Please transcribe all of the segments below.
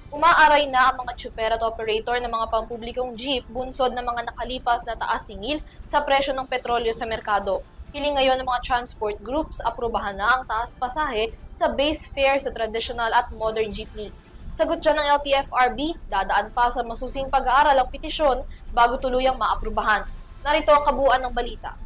Umaaray na ang mga tsuper at operator ng mga pampublikong jeep bunsod ng mga nakalipas na taas singil sa presyo ng petrolyo sa merkado. Hiling ngayon ng mga transport groups aprubahan na ang taas pasahe sa base fare sa traditional at modern jeepneys. Sagot dyan ng LTFRB, dadaan pa sa masusing pag-aaral ang petisyon bago tuluyang maaprubahan. Narito ang kabuuan ng balita.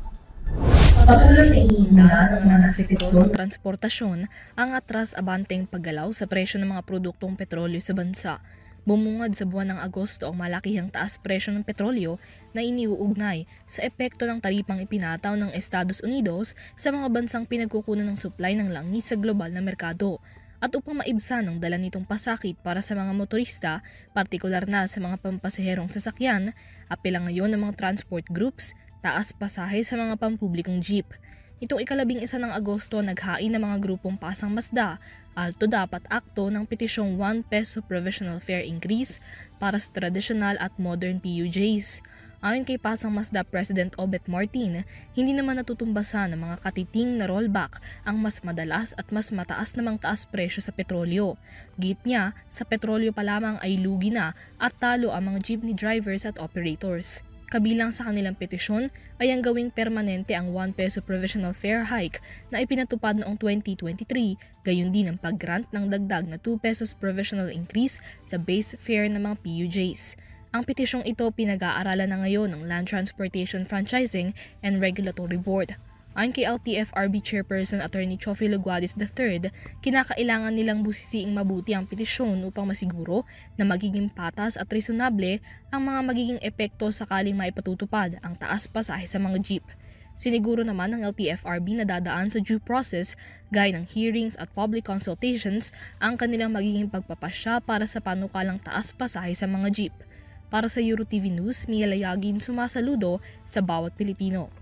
Patuloy na iniinda ng mga sektor ng transportasyon ang atras-abanteng paggalaw sa presyo ng mga produktong petrolyo sa bansa. Bumungad sa buwan ng Agosto ang malakihang taas presyo ng petrolyo na iniuugnay sa epekto ng taripang ipinataw ng Estados Unidos sa mga bansang pinagkukunan ng supply ng langis sa global na merkado. At upang maibsan ang dala nitong pasakit para sa mga motorista, partikular na sa mga pampasaherong sasakyan, apela ngayon ng mga transport groups, taas pasahe sa mga pampublikong jeep. Itong ika-11 ng Agosto, naghain ng mga grupong Pasang Mazda, Alto Dapat Akto ng petisyong 1 peso provisional fare increase para sa traditional at modern PUJs. Ayon kay Pasang Mazda President Obet Martin, hindi naman natutumbasan ng mga katiting na rollback ang mas madalas at mas mataas namang taas presyo sa petrolyo. Git niya, sa petrolyo pa lamang ay lugi na at talo ang mga jeepney drivers at operators. Kabilang sa kanilang petisyon ay ang gawing permanente ang 1 peso provisional fare hike na ipinatupad noong 2023, gayon din ang pag-grant ng dagdag na 2 pesos provisional increase sa base fare ng mga PUJs. Ang petisyong ito pinag-aaralan na ngayon ng Land Transportation Franchising and Regulatory Board. Ayon kay LTFRB Chairperson Attorney Chofie Luguadis III, kinakailangan nilang busisiing mabuti ang petisyon upang masiguro na magiging patas at reasonable ang mga magiging epekto sakaling maipatutupad ang taas pasahe sa mga jeep. Siniguro naman ng LTFRB na dadaan sa due process gaya ng hearings at public consultations ang kanilang magiging pagpapasya para sa panukalang taas pasahe sa mga jeep. Para sa EuroTV News, Mia Layagin, sumasaludo sa bawat Pilipino.